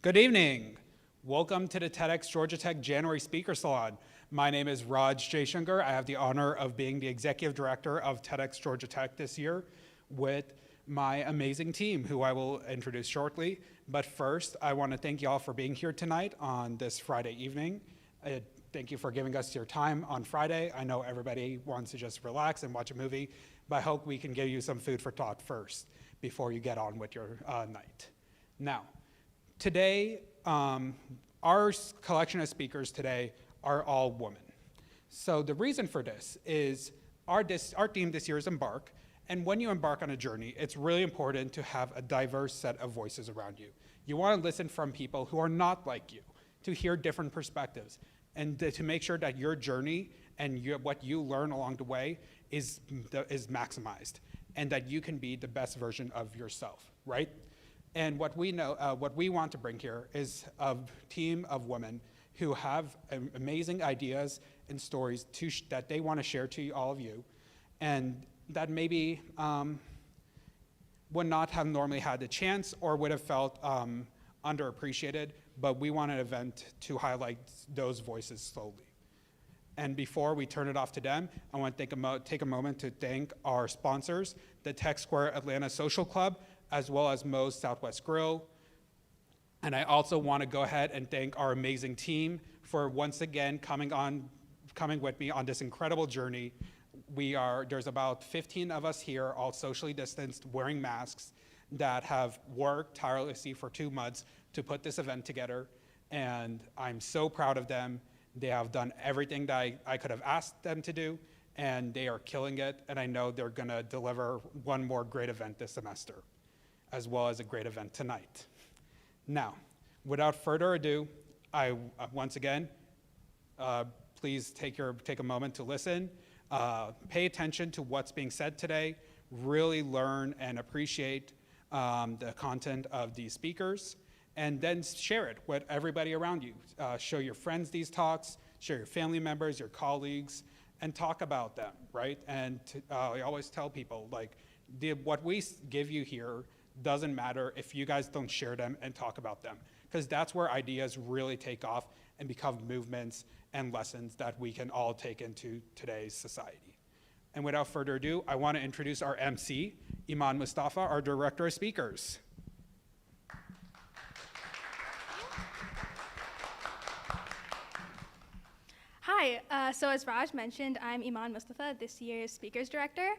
Good evening. Welcome to the TEDx Georgia Tech January Speaker Salon. My name is Raj Jaishankar. I have the honor of being the Executive Director of TEDx Georgia Tech this year with my amazing team, who I will introduce shortly. But first, I want to thank y'all for being here tonight on this Friday evening. Thank you for giving us your time on Friday. I know everybody wants to just relax and watch a movie, but I hope we can give you some food for thought first before you get on with your night. Now, today, our collection of speakers today are all women. So the reason for this is our theme this year is Embark, and when you embark on a journey, it's really important to have a diverse set of voices around you. You want to listen from people who are not like you, to hear different perspectives, and to make sure that your journey and what you learn along the way is maximized, and that you can be the best version of yourself, right? And what we know, what we want to bring here is a team of women who have amazing ideas and stories that they want to share to all of you, and that maybe would not have normally had the chance or would have felt underappreciated, but we want an event to highlight those voices slowly. And before we turn it off to them, I want to take a moment to thank our sponsors, the Tech Square Atlanta Social Club, as well as Moe's Southwest Grill. And I also want to go ahead and thank our amazing team for once again coming with me on this incredible journey. There's about 15 of us here, all socially distanced, wearing masks, that have worked tirelessly for 2 months to put this event together. And I'm so proud of them. They have done everything that I could have asked them to do, and they are killing it. And I know they're gonna deliver one more great event this semester, as well as a great event tonight. Now, without further ado, I once again, please take a moment to listen, pay attention to what's being said today, really learn and appreciate the content of these speakers, and then share it with everybody around you. Show your friends these talks, share your family members, your colleagues, and talk about them, right? And I always tell people, like, what we give you here doesn't matter if you guys don't share them and talk about them, because that's where ideas really take off and become movements and lessons that we can all take into today's society. And without further ado, I want to introduce our MC, Iman Mustafa, our Director of Speakers. Hi, so as Raj mentioned, I'm Iman Mustafa, this year's Speakers Director.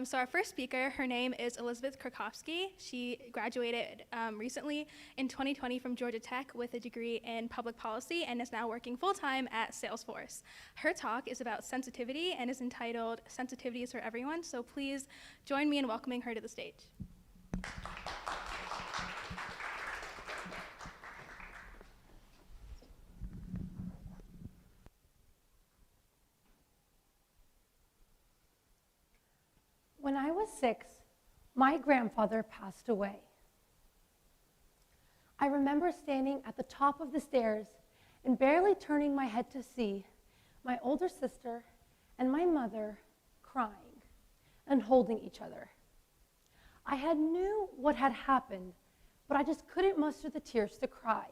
So our first speaker, her name is Elizabeth Krakowski. She graduated recently in 2020 from Georgia Tech with a degree in public policy and is now working full-time at Salesforce. Her talk is about sensitivity and is entitled Sensitivity is for Everyone, so please join me in welcoming her to the stage. When I was 6, my grandfather passed away. I remember standing at the top of the stairs and barely turning my head to see my older sister and my mother crying and holding each other. I had knew what had happened, but I just couldn't muster the tears to cry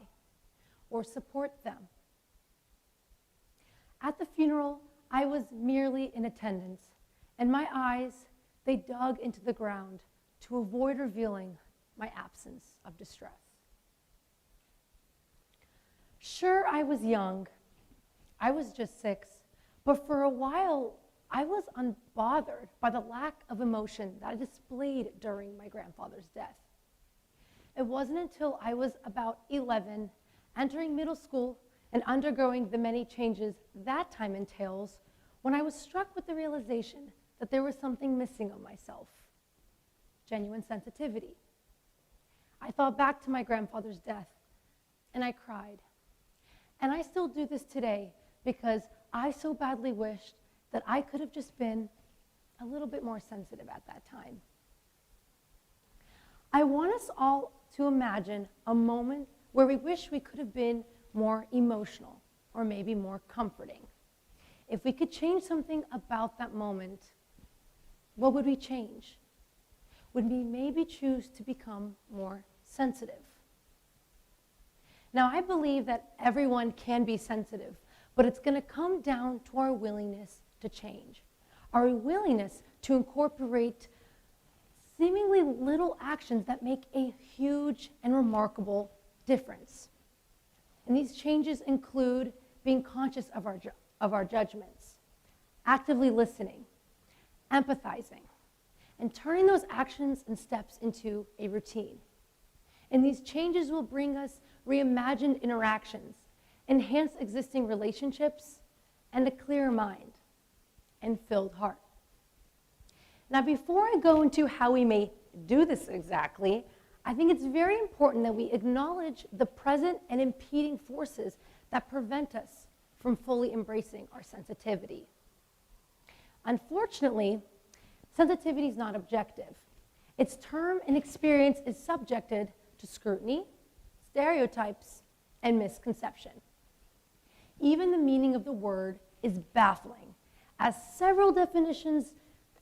or support them. At the funeral, I was merely in attendance, and my eyes, they dug into the ground to avoid revealing my absence of distress. Sure, I was young. I was just 6, but for a while, I was unbothered by the lack of emotion that I displayed during my grandfather's death. It wasn't until I was about 11, entering middle school and undergoing the many changes that time entails, when I was struck with the realization that there was something missing of myself, genuine sensitivity. I thought back to my grandfather's death, and I cried. And I still do this today because I so badly wished that I could have just been a little bit more sensitive at that time. I want us all to imagine a moment where we wish we could have been more emotional or maybe more comforting. If we could change something about that moment, what would we change? Would we maybe choose to become more sensitive? Now, I believe that everyone can be sensitive, but it's going to come down to our willingness to change, our willingness to incorporate seemingly little actions that make a huge and remarkable difference. And these changes include being conscious of our judgments, actively listening, empathizing, and turning those actions and steps into a routine. And these changes will bring us reimagined interactions, enhance existing relationships, and a clearer mind and filled heart. Now, before I go into how we may do this exactly, I think it's very important that we acknowledge the present and impeding forces that prevent us from fully embracing our sensitivity. Unfortunately, sensitivity is not objective. Its term and experience is subjected to scrutiny, stereotypes, and misconception. Even the meaning of the word is baffling, as several definitions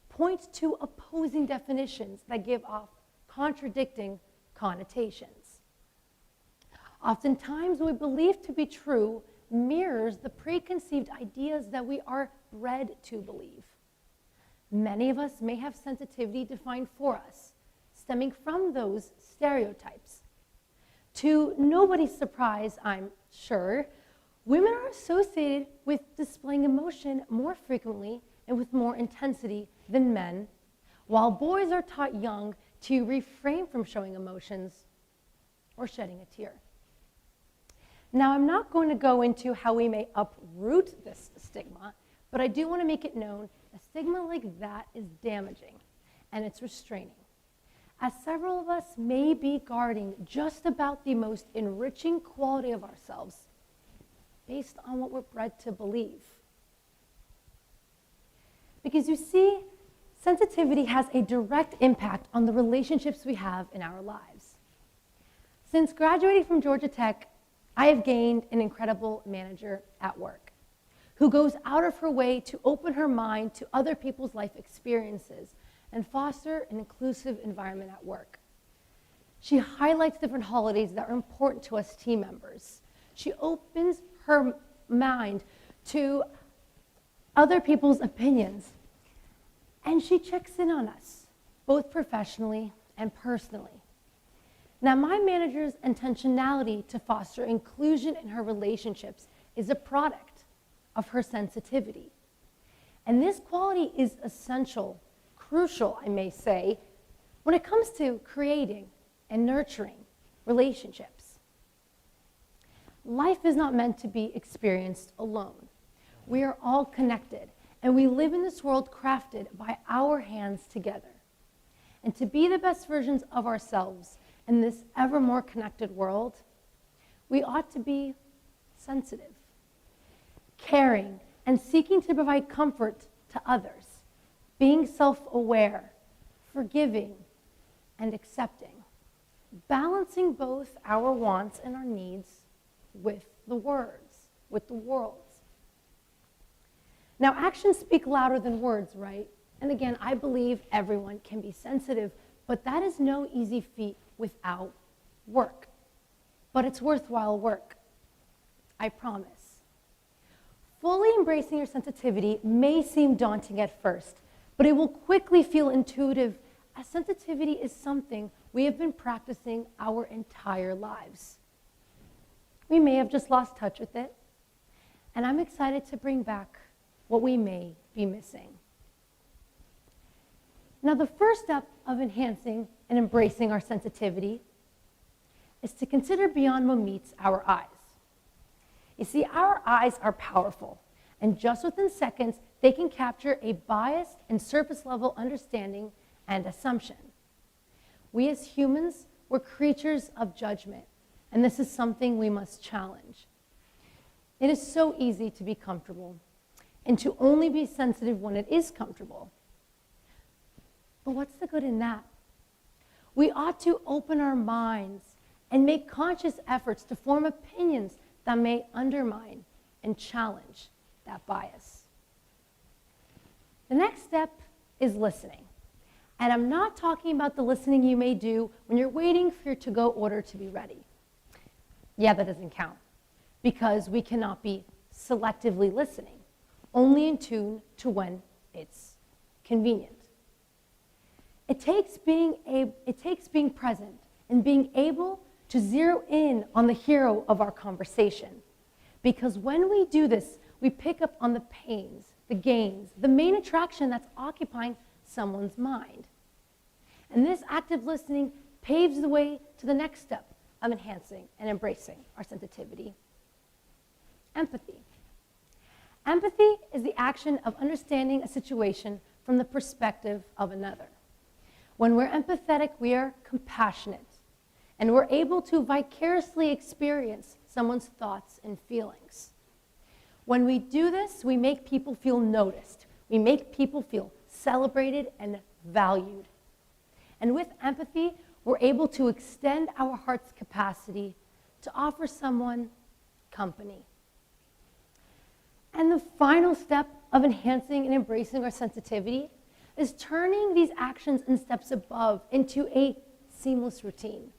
point to opposing definitions that give off contradicting connotations. Oftentimes, what we believe to be true mirrors the preconceived ideas that we are bred to believe. Many of us may have sensitivity defined for us, stemming from those stereotypes. To nobody's surprise, I'm sure, women are associated with displaying emotion more frequently and with more intensity than men, while boys are taught young to refrain from showing emotions or shedding a tear. Now, I'm not going to go into how we may uproot this stigma, but I do want to make it known a stigma like that is damaging and it's restraining, as several of us may be guarding just about the most enriching quality of ourselves based on what we're bred to believe. Because you see, sensitivity has a direct impact on the relationships we have in our lives. Since graduating from Georgia Tech, I have gained an incredible manager at work who goes out of her way to open her mind to other people's life experiences and foster an inclusive environment at work. She highlights different holidays that are important to us team members. She opens her mind to other people's opinions, and she checks in on us, both professionally and personally. Now, my manager's intentionality to foster inclusion in her relationships is a product of her sensitivity. And this quality is essential, crucial, I may say, when it comes to creating and nurturing relationships. Life is not meant to be experienced alone. We are all connected, and we live in this world crafted by our hands together. And to be the best versions of ourselves in this ever more connected world, we ought to be sensitive, caring, and seeking to provide comfort to others, being self-aware, forgiving, and accepting, balancing both our wants and our needs with the world's. Now, actions speak louder than words, right? And again, I believe everyone can be sensitive, but that is no easy feat without work. But it's worthwhile work, I promise. Fully embracing your sensitivity may seem daunting at first, but it will quickly feel intuitive, as sensitivity is something we have been practicing our entire lives. We may have just lost touch with it, and I'm excited to bring back what we may be missing. Now, the first step of enhancing and embracing our sensitivity is to consider beyond what meets our eyes. You see, our eyes are powerful, and just within seconds, they can capture a biased and surface-level understanding and assumption. We as humans, we're creatures of judgment, and this is something we must challenge. It is so easy to be comfortable and to only be sensitive when it is comfortable. But what's the good in that? We ought to open our minds and make conscious efforts to form opinions that may undermine and challenge that bias. The next step is listening. And I'm not talking about the listening you may do when you're waiting for your to-go order to be ready. Yeah, that doesn't count because we cannot be selectively listening, only in tune to when it's convenient. It takes being present and being able to zero in on the hero of our conversation. Because when we do this, we pick up on the pains, the gains, the main attraction that's occupying someone's mind. And this active listening paves the way to the next step of enhancing and embracing our sensitivity. Empathy. Empathy is the action of understanding a situation from the perspective of another. When we're empathetic, we are compassionate, and we're able to vicariously experience someone's thoughts and feelings. When we do this, we make people feel noticed. We make people feel celebrated and valued. And with empathy, we're able to extend our heart's capacity to offer someone company. And the final step of enhancing and embracing our sensitivity is turning these actions and steps above into a seamless routine.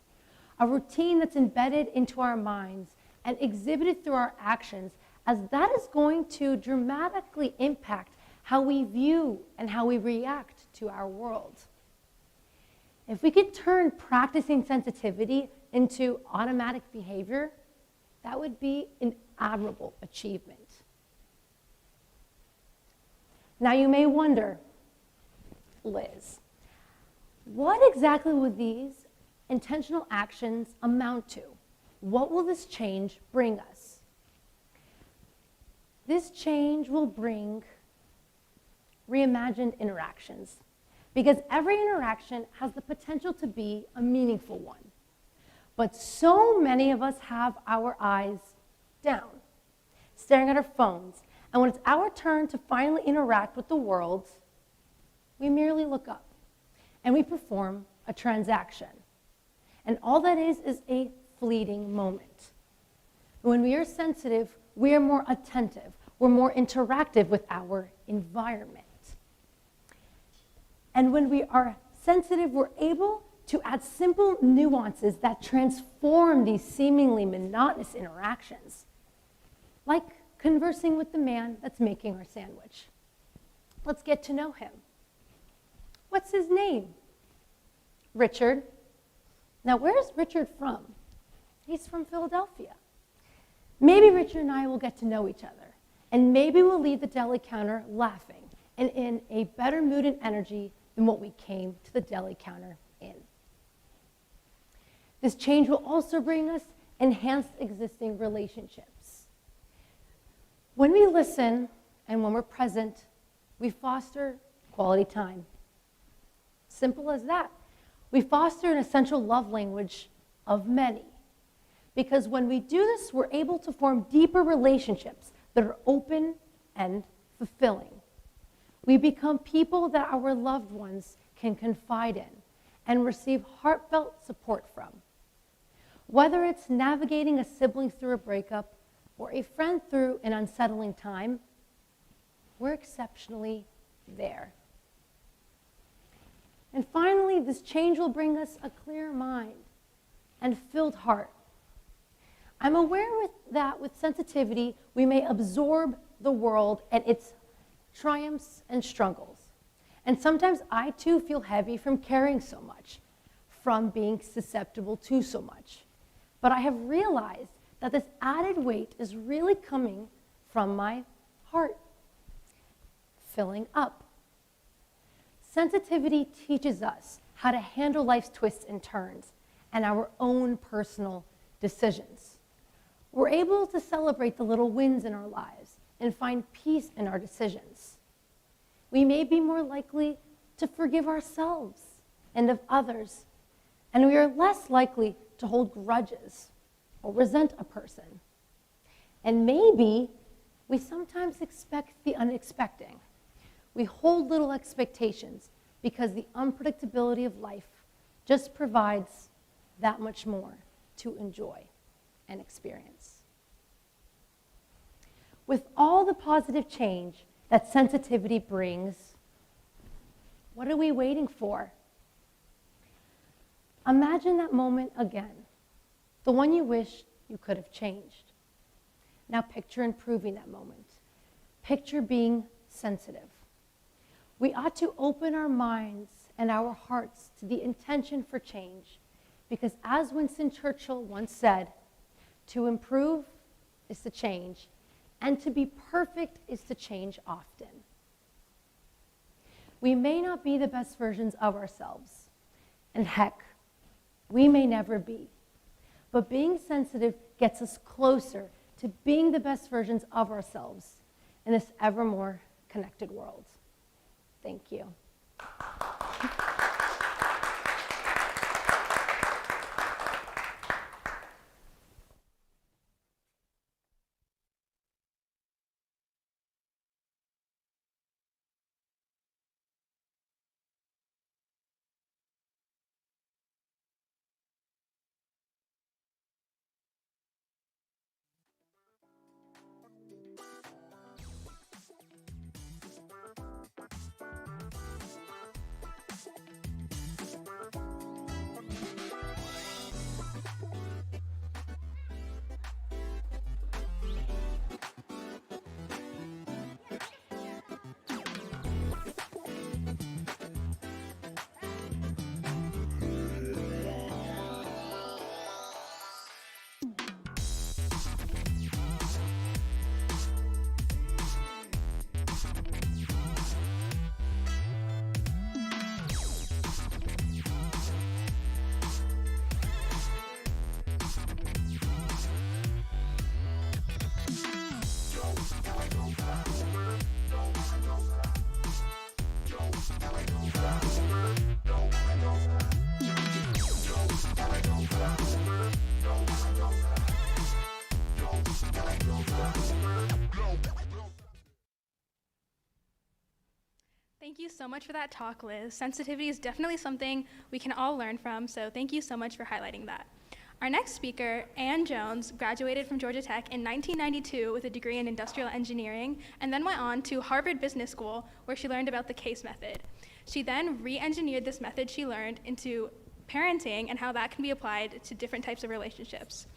A routine that's embedded into our minds and exhibited through our actions, as that is going to dramatically impact how we view and how we react to our world. If we could turn practicing sensitivity into automatic behavior, that would be an admirable achievement. Now you may wonder, Liz, what exactly will these intentional actions amount to? What will this change bring us? This change will bring reimagined interactions, because every interaction has the potential to be a meaningful one. But so many of us have our eyes down, staring at our phones, and when it's our turn to finally interact with the world, we merely look up and we perform a transaction. And all that is a fleeting moment. When we are sensitive, we are more attentive, we're more interactive with our environment. And when we are sensitive, we're able to add simple nuances that transform these seemingly monotonous interactions, like conversing with the man that's making our sandwich. Let's get to know him. What's his name? Richard. Now, where's Richard from? He's from Philadelphia. Maybe Richard and I will get to know each other, and maybe we'll leave the deli counter laughing and in a better mood and energy than what we came to the deli counter in. This change will also bring us enhanced existing relationships. When we listen and when we're present, we foster quality time. Simple as that. We foster an essential love language of many. Because when we do this, we're able to form deeper relationships that are open and fulfilling. We become people that our loved ones can confide in and receive heartfelt support from. Whether it's navigating a sibling through a breakup or a friend through an unsettling time, we're exceptionally there. And finally, this change will bring us a clear mind and filled heart. I'm aware that with sensitivity, we may absorb the world and its triumphs and struggles. And sometimes I too feel heavy from caring so much, from being susceptible to so much. But I have realized that this added weight is really coming from my heart filling up. Sensitivity teaches us how to handle life's twists and turns and our own personal decisions. We're able to celebrate the little wins in our lives and find peace in our decisions. We may be more likely to forgive ourselves and of others, and we are less likely to hold grudges or resent a person. And maybe we sometimes expect the unexpected. We hold little expectations because the unpredictability of life just provides that much more to enjoy and experience. With all the positive change that sensitivity brings, what are we waiting for? Imagine that moment again, the one you wish you could have changed. Now picture improving that moment. Picture being sensitive. We ought to open our minds and our hearts to the intention for change, because as Winston Churchill once said, to improve is to change, and to be perfect is to change often. We may not be the best versions of ourselves, and heck, we may never be. But being sensitive gets us closer to being the best versions of ourselves in this ever more connected world. Thank you. Thank you so much for that talk, Liz. Sensitivity is definitely something we can all learn from, so thank you so much for highlighting that. Our next speaker, Ann Jones, graduated from Georgia Tech in 1992 with a degree in industrial engineering, and then went on to Harvard Business School, where she learned about the case method. She then re-engineered this method she learned into parenting and how that can be applied to different types of relationships.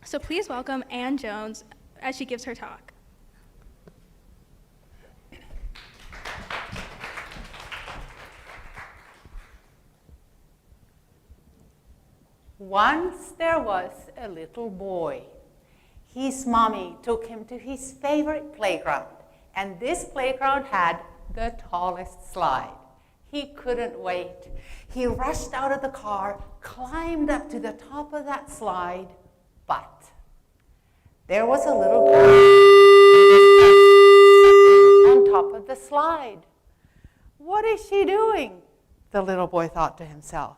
So please welcome Ann Jones as she gives her talk. Once there was a little boy. His mommy took him to his favorite playground, and this playground had the tallest slide. He couldn't wait. He rushed out of the car, climbed up to the top of that slide, but there was a little girl on top of the slide. What is she doing? The little boy thought to himself.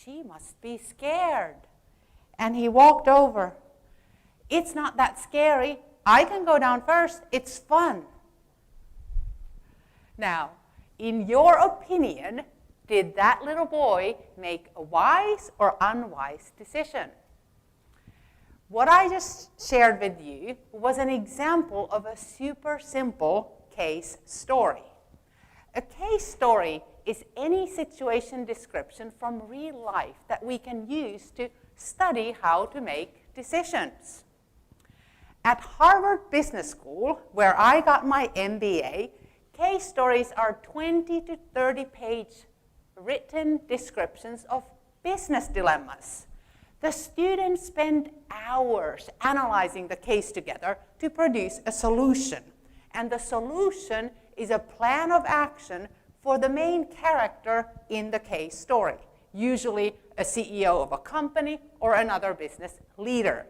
She must be scared. And he walked over. It's not that scary. I can go down first. It's fun. Now, in your opinion, did that little boy make a wise or unwise decision? What I just shared with you was an example of a super simple case story. A case story is any situation description from real life that we can use to study how to make decisions. At Harvard Business School, where I got my MBA, case stories are 20 to 30-page written descriptions of business dilemmas. The students spend hours analyzing the case together to produce a solution. And the solution is a plan of action for the main character in the case story, usually a CEO of a company or another business leader.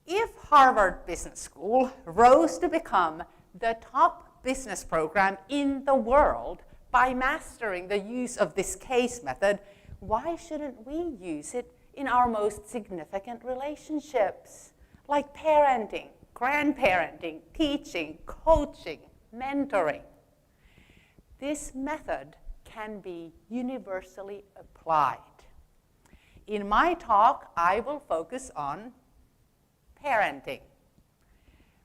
If Harvard Business School rose to become the top business program in the world by mastering the use of this case method, why shouldn't we use it in our most significant relationships, like parenting, grandparenting, teaching, coaching, mentoring? This method can be universally applied. In my talk, I will focus on parenting.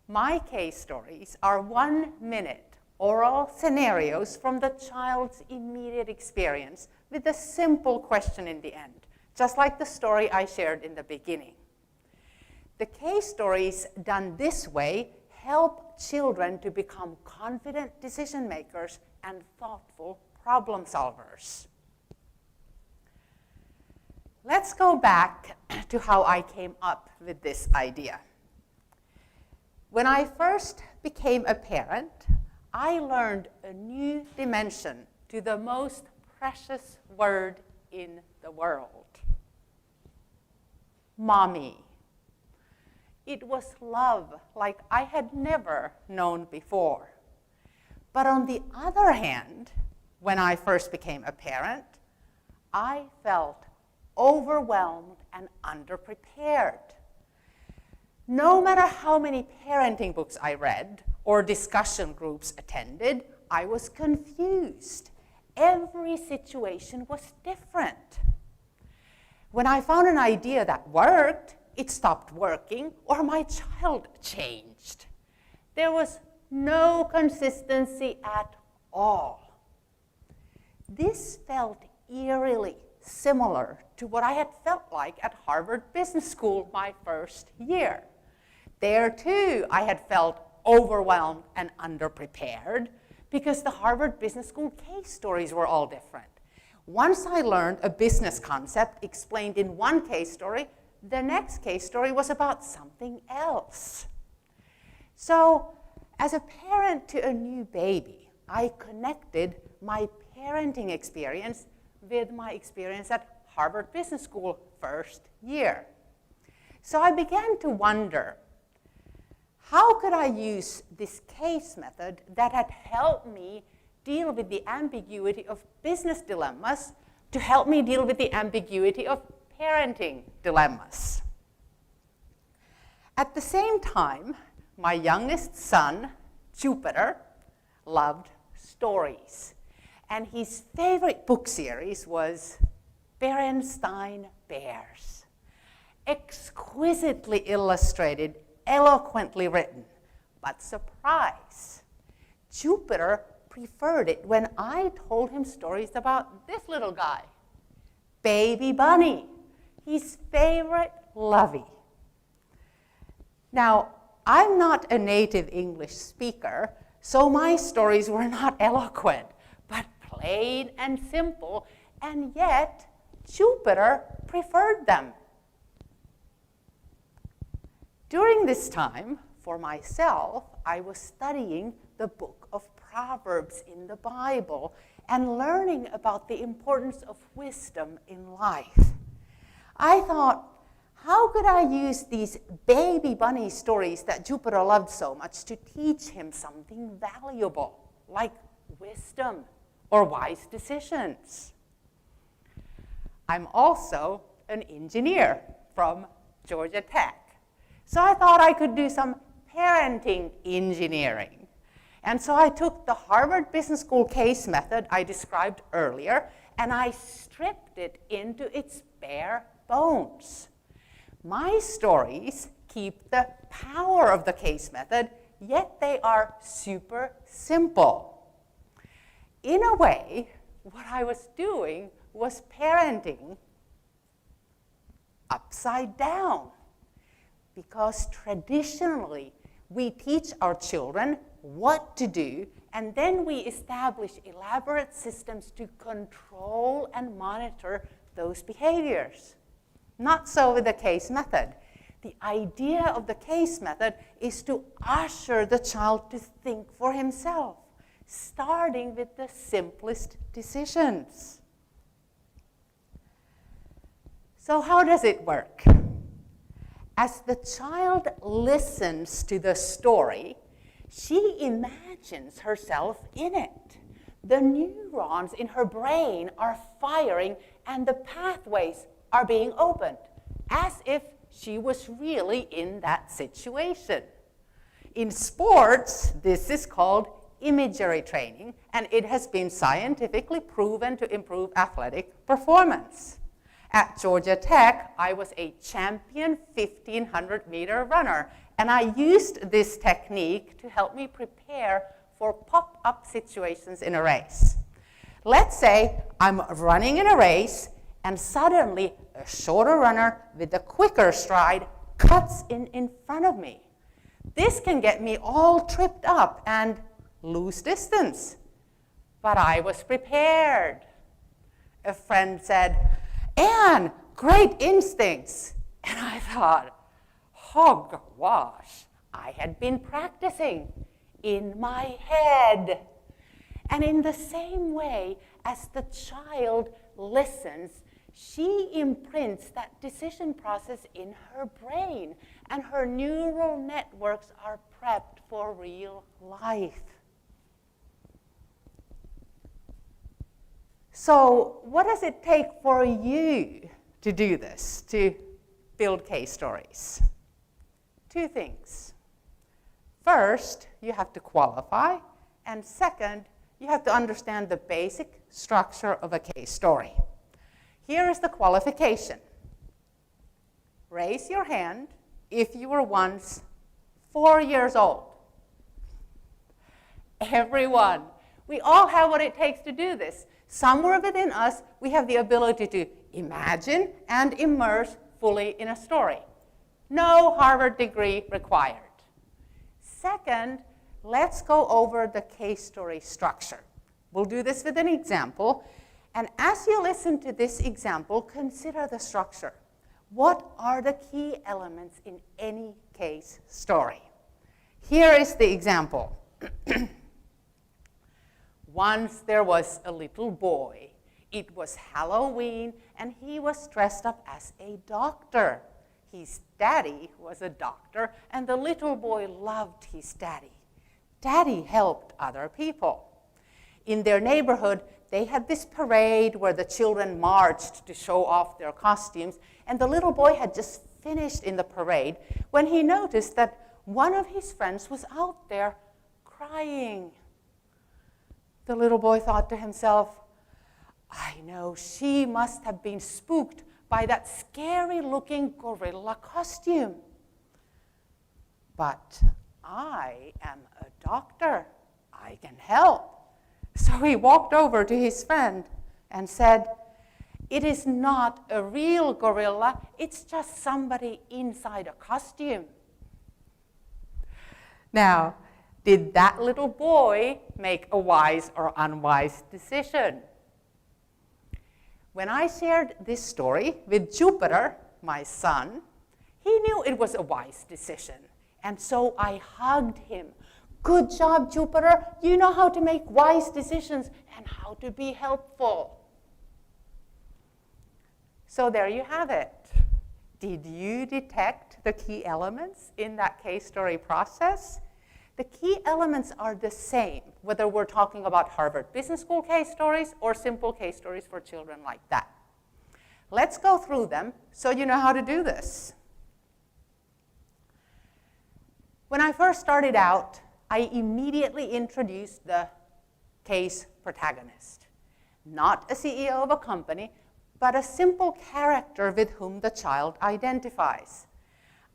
My case stories are 1-minute oral scenarios from the child's immediate experience with a simple question in the end. just like the story I shared in the beginning. The case stories done this way help children to become confident decision makers and thoughtful problem solvers. Let's go back to how I came up with this idea. When I first became a parent, I learned a new dimension to the most precious word in the world: mommy. It was love like I had never known before. But on the other hand, when I first became a parent, I felt overwhelmed and underprepared. No matter how many parenting books I read or discussion groups attended, I was confused. Every situation was different. When I found an idea that worked, it stopped working, or my child changed. There was no consistency at all. This felt eerily similar to what I had felt like at Harvard Business School my first year. There too, I had felt overwhelmed and underprepared because the Harvard Business School case stories were all different. Once I learned a business concept explained in one case story, the next case story was about something else. So, as a parent to a new baby, I connected my parenting experience with my experience at Harvard Business School first year. So I began to wonder, how could I use this case method that had helped me deal with the ambiguity of business dilemmas to help me deal with the ambiguity of parenting dilemmas? At the same time, my youngest son, Jupiter, loved stories. And his favorite book series was Berenstain Bears. Exquisitely illustrated, eloquently written. But surprise, Jupiter preferred it when I told him stories about this little guy, Baby Bunny, his favorite lovey. Now, I'm not a native English speaker, so my stories were not eloquent, but plain and simple, and yet Jupiter preferred them. During this time, for myself, I was studying the book of Proverbs in the Bible and learning about the importance of wisdom in life. I thought, how could I use these baby bunny stories that Jupiter loved so much to teach him something valuable, like wisdom or wise decisions? I'm also an engineer from Georgia Tech. So I thought I could do some parenting engineering. And so I took the Harvard Business School case method I described earlier, and I stripped it into its bare bones. My stories keep the power of the case method, yet they are super simple. In a way, what I was doing was parenting upside down. Because traditionally, we teach our children what to do, and then we establish elaborate systems to control and monitor those behaviors. Not so with the case method. The idea of the case method is to usher the child to think for himself, starting with the simplest decisions. So how does it work? As the child listens to the story, she imagines herself in it. The neurons in her brain are firing and the pathways are being opened, as if she was really in that situation. In sports, this is called imagery training, and it has been scientifically proven to improve athletic performance. At Georgia Tech, I was a champion 1,500-meter runner, and I used this technique to help me prepare for pop-up situations in a race. Let's say I'm running in a race, and suddenly a shorter runner with a quicker stride cuts in front of me. This can get me all tripped up and lose distance. But I was prepared. A friend said, "Anne, great instincts." And I thought, hogwash, I had been practicing in my head. And in the same way as the child listens, she imprints that decision process in her brain, and her neural networks are prepped for real life. So what does it take for you to do this, to build case stories? 2 things. First, you have to qualify, and second, you have to understand the basic structure of a case story. Here is the qualification. Raise your hand if you were once 4 years old. Everyone. We all have what it takes to do this. Somewhere within us, we have the ability to imagine and immerse fully in a story. No Harvard degree required. Second, let's go over the case story structure. We'll do this with an example. And as you listen to this example, consider the structure. What are the key elements in any case story? Here is the example. Once there was a little boy. It was Halloween, and he was dressed up as a doctor. His daddy was a doctor, and the little boy loved his daddy. Daddy helped other people. In their neighborhood, they had this parade where the children marched to show off their costumes, and the little boy had just finished in the parade when he noticed that one of his friends was out there crying. The little boy thought to himself, I know, she must have been spooked by that scary-looking gorilla costume. But I am a doctor. I can help. So he walked over to his friend and said, it is not a real gorilla. It's just somebody inside a costume. Now, did that little boy make a wise or unwise decision? When I shared this story with Jupiter, my son, he knew it was a wise decision. And so I hugged him. Good job, Jupiter. You know how to make wise decisions and how to be helpful. So there you have it. Did you detect the key elements in that case story process? The key elements are the same, whether we're talking about Harvard Business School case stories or simple case stories for children like that. Let's go through them so you know how to do this. When I first started out, I immediately introduced the case protagonist. Not a CEO of a company, but a simple character with whom the child identifies.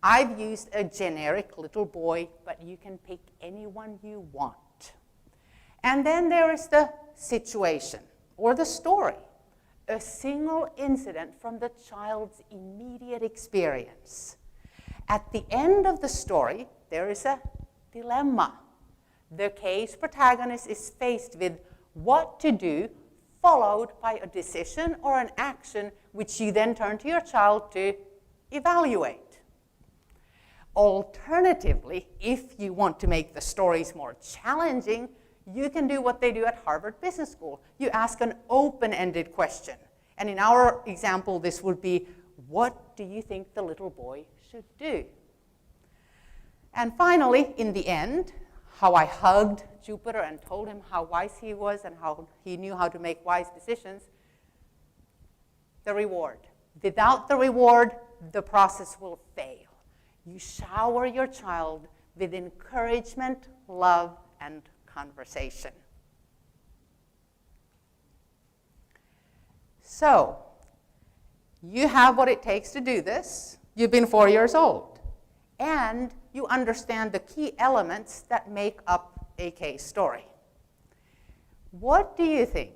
I've used a generic little boy, but you can pick anyone you want. And then there is the situation, or the story, a single incident from the child's immediate experience. At the end of the story, there is a dilemma. The case protagonist is faced with what to do, followed by a decision or an action which you then turn to your child to evaluate. Alternatively, if you want to make the stories more challenging, you can do what they do at Harvard Business School. You ask an open-ended question. And in our example, this would be, what do you think the little boy should do? And finally, in the end, how I hugged Jupiter and told him how wise he was and how he knew how to make wise decisions. The reward. Without the reward, the process will fail. You shower your child with encouragement, love, and conversation. So, you have what it takes to do this. You've been 4 years old. And you understand the key elements that make up a case story. What do you think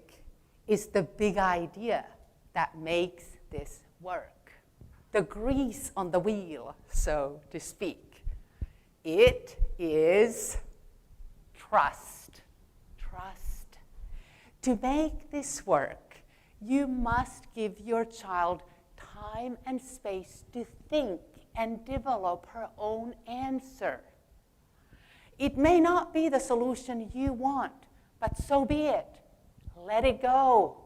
is the big idea that makes this work? the grease on the wheel, so to speak. It is trust. Trust. To make this work, you must give your child time and space to think and develop her own answer. It may not be the solution you want, but so be it. Let it go.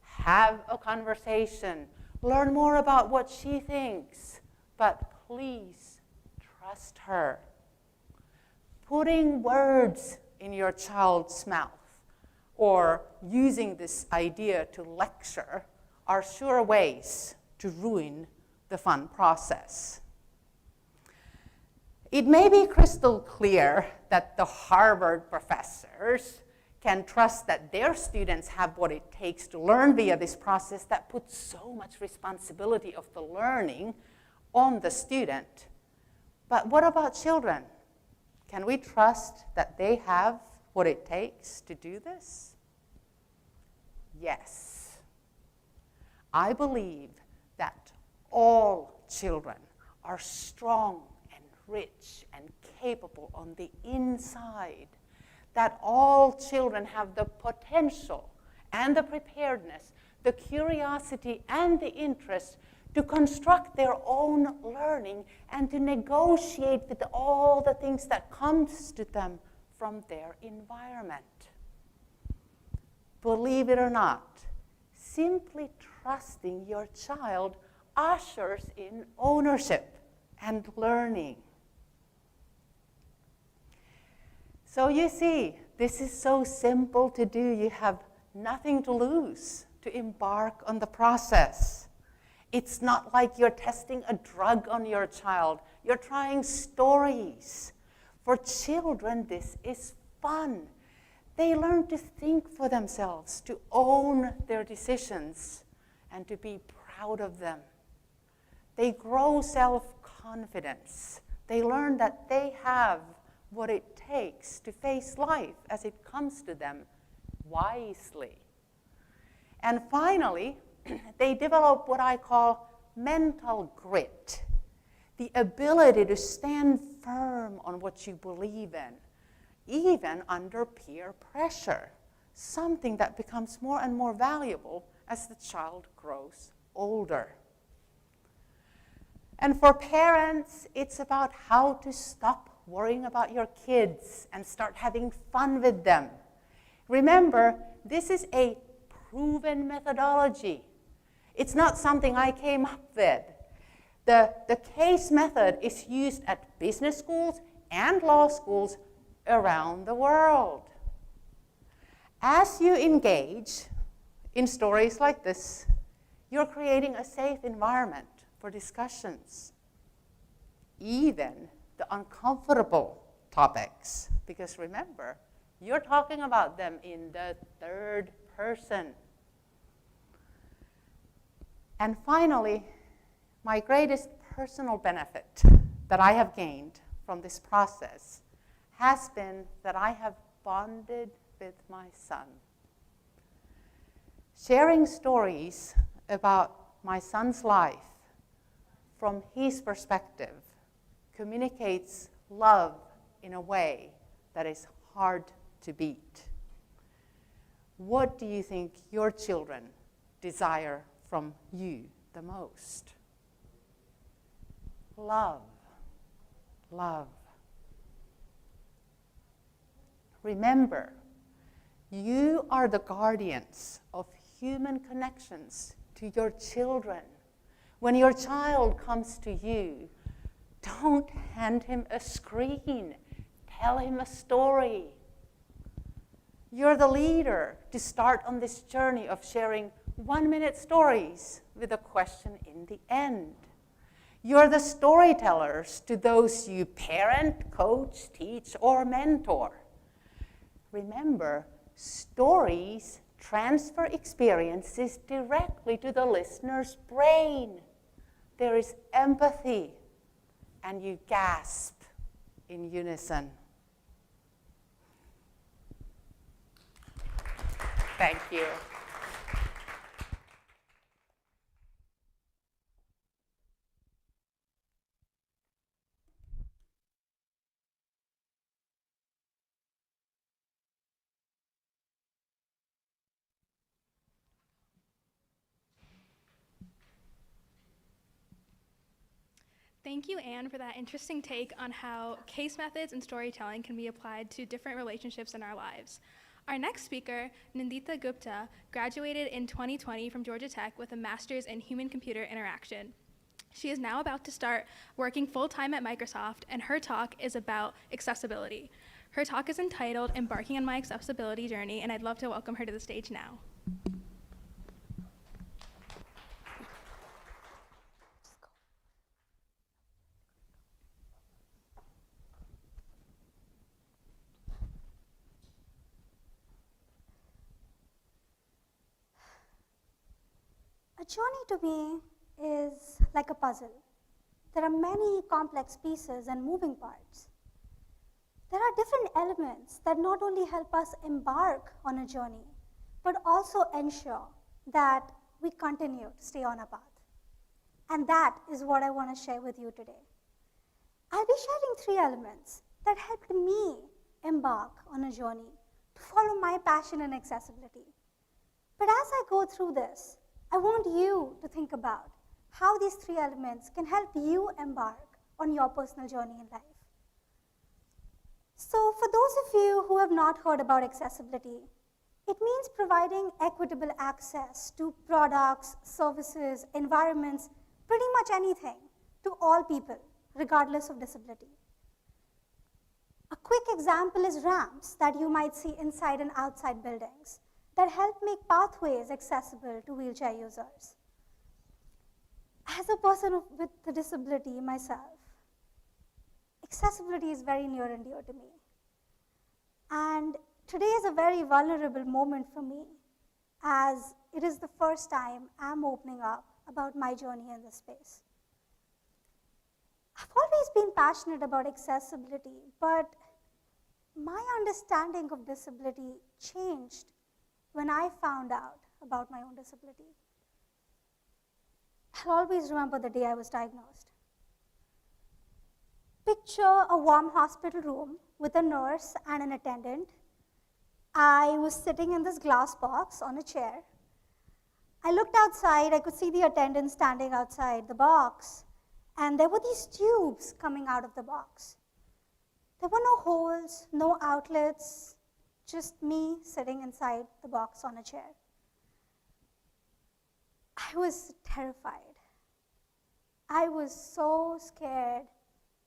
Have a conversation. Learn more about what she thinks, but please trust her. Putting words in your child's mouth or using this idea to lecture are sure ways to ruin the fun process. It may be crystal clear that the Harvard professors can trust that their students have what it takes to learn via this process that puts so much responsibility of the learning on the student. But what about children? Can we trust that they have what it takes to do this? Yes. I believe that all children are strong and rich and capable on the inside, that all children have the potential and the preparedness, the curiosity and the interest to construct their own learning and to negotiate with all the things that comes to them from their environment. Believe it or not, simply trusting your child ushers in ownership and learning. So you see, this is so simple to do. You have nothing to lose to embark on the process. It's not like you're testing a drug on your child. You're trying stories. For children, this is fun. They learn to think for themselves, to own their decisions, and to be proud of them. They grow self-confidence. They learn that they have what it takes to face life as it comes to them wisely. And finally, they develop what I call mental grit, the ability to stand firm on what you believe in, even under peer pressure, something that becomes more and more valuable as the child grows older. And for parents, it's about how to stop worrying about your kids and start having fun with them. Remember, this is a proven methodology. It's not something I came up with. The CASE method is used at business schools and law schools around the world. As you engage in stories like this, you're creating a safe environment for discussions, even the uncomfortable topics, because remember, you're talking about them in the third person. And finally, my greatest personal benefit that I have gained from this process has been that I have bonded with my son. Sharing stories about my son's life from his perspective communicates love in a way that is hard to beat. What do you think your children desire from you the most? Love. Love. Remember, you are the guardians of human connections to your children. When your child comes to you, don't hand him a screen. Tell him a story. You're the leader to start on this journey of sharing 1-minute stories with a question in the end. You're the storytellers to those you parent, coach, teach, or mentor. Remember, stories transfer experiences directly to the listener's brain. There is empathy, and you gasp in unison. Thank you. Thank you, Anne, for that interesting take on how case methods and storytelling can be applied to different relationships in our lives. Our next speaker, Nandita Gupta, graduated in 2020 from Georgia Tech with a master's in human-computer interaction. She is now about to start working full-time at Microsoft, and her talk is about accessibility. Her talk is entitled Embarking on My Accessibility Journey, and I'd love to welcome her to the stage now. A journey to me is like a puzzle. There are many complex pieces and moving parts. There are different elements that not only help us embark on a journey, but also ensure that we continue to stay on a path. And that is what I want to share with you today. I'll be sharing 3 elements that helped me embark on a journey to follow my passion in accessibility. But as I go through this, I want you to think about how these 3 elements can help you embark on your personal journey in life. So for those of you who have not heard about accessibility, it means providing equitable access to products, services, environments, pretty much anything to all people, regardless of disability. A quick example is ramps that you might see inside and outside buildings that help make pathways accessible to wheelchair users. As a person with a disability myself, accessibility is very near and dear to me. And today is a very vulnerable moment for me, as it is the first time I'm opening up about my journey in this space. I've always been passionate about accessibility, but my understanding of disability changed when I found out about my own disability. I'll always remember the day I was diagnosed. Picture a warm hospital room with a nurse and an attendant. I was sitting in this glass box on a chair. I looked outside, I could see the attendant standing outside the box, and there were these tubes coming out of the box. There were no holes, no outlets, just me sitting inside the box on a chair. I was terrified. I was so scared.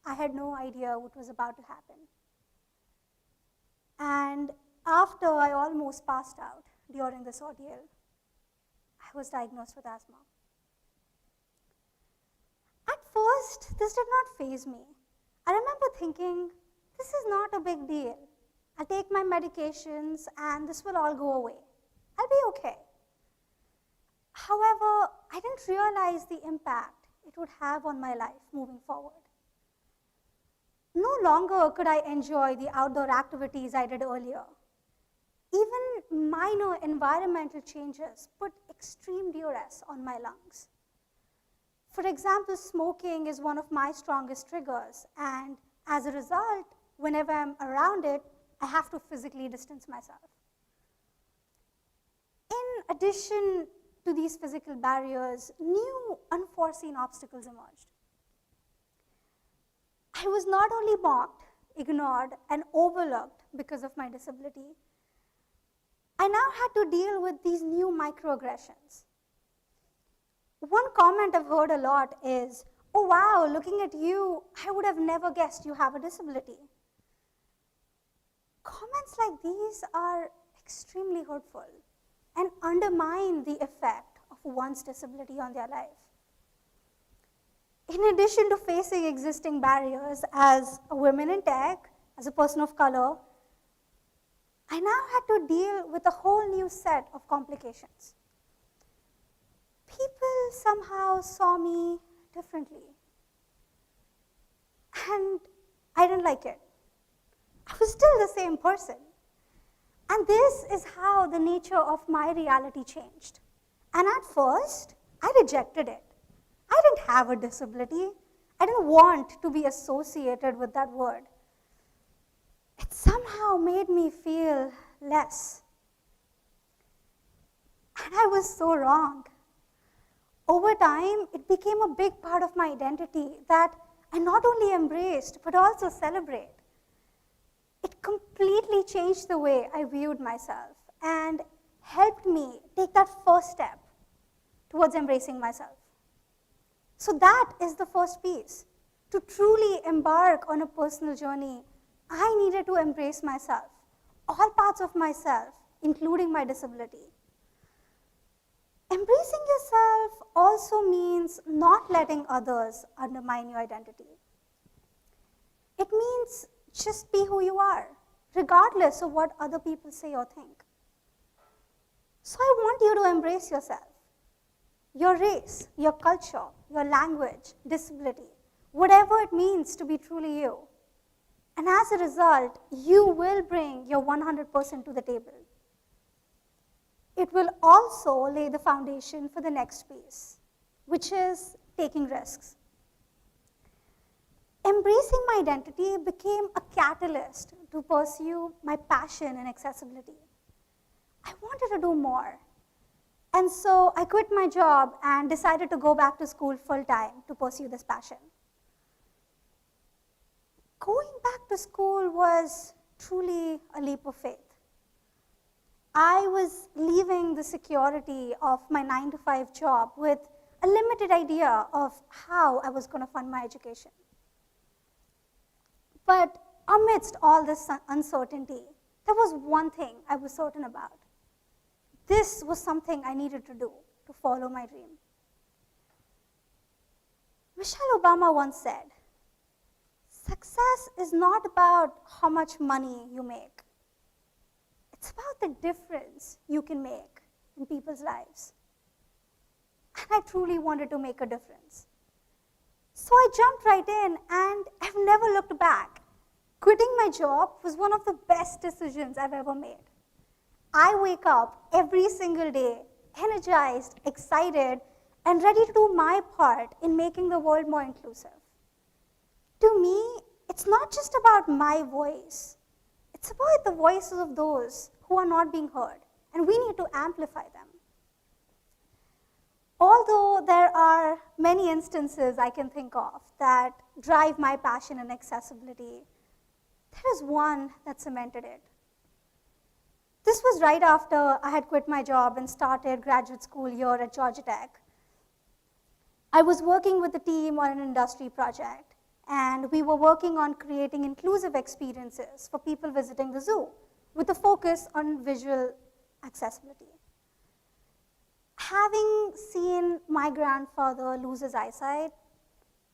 I had no idea what was about to happen. And after I almost passed out during this ordeal, I was diagnosed with asthma. At first, this did not faze me. I remember thinking, this is not a big deal. I'll take my medications and this will all go away. I'll be okay. However, I didn't realize the impact it would have on my life moving forward. No longer could I enjoy the outdoor activities I did earlier. Even minor environmental changes put extreme duress on my lungs. For example, smoking is one of my strongest triggers, and as a result, whenever I'm around it, I have to physically distance myself. In addition to these physical barriers, new unforeseen obstacles emerged. I was not only mocked, ignored, and overlooked because of my disability, I now had to deal with these new microaggressions. One comment I've heard a lot is, oh wow, looking at you, I would have never guessed you have a disability. Comments like these are extremely hurtful and undermine the effect of one's disability on their life. In addition to facing existing barriers as a woman in tech, as a person of color, I now had to deal with a whole new set of complications. People somehow saw me differently, and I didn't like it. I was still the same person. And this is how the nature of my reality changed. And at first, I rejected it. I didn't have a disability. I didn't want to be associated with that word. It somehow made me feel less. And I was so wrong. Over time, it became a big part of my identity that and not only embraced, but also celebrate. It completely changed the way I viewed myself and helped me take that first step towards embracing myself. So that is the first piece. To truly embark on a personal journey, I needed to embrace myself, all parts of myself, including my disability. Embracing yourself also means not letting others undermine your identity. It means just be who you are, regardless of what other people say or think. So I want you to embrace yourself, your race, your culture, your language, disability, whatever it means to be truly you. And as a result, you will bring your 100% to the table. It will also lay the foundation for the next piece, which is taking risks. Embracing my identity became a catalyst to pursue my passion in accessibility. I wanted to do more. And so I quit my job and decided to go back to school full-time to pursue this passion. Going back to school was truly a leap of faith. I was leaving the security of my 9-to-5 job with a limited idea of how I was going to fund my education. But amidst all this uncertainty, there was one thing I was certain about. This was something I needed to do to follow my dream. Michelle Obama once said, "Success is not about how much money you make. It's about the difference you can make in people's lives." And I truly wanted to make a difference. So I jumped right in, and I've never looked back. Quitting my job was one of the best decisions I've ever made. I wake up every single day energized, excited, and ready to do my part in making the world more inclusive. To me, it's not just about my voice. It's about the voices of those who are not being heard, and we need to amplify them. Although there are many instances I can think of that drive my passion in accessibility, there is one that cemented it. This was right after I had quit my job and started graduate school here at Georgia Tech. I was working with the team on an industry project, and we were working on creating inclusive experiences for people visiting the zoo with a focus on visual accessibility. Having seen my grandfather lose his eyesight,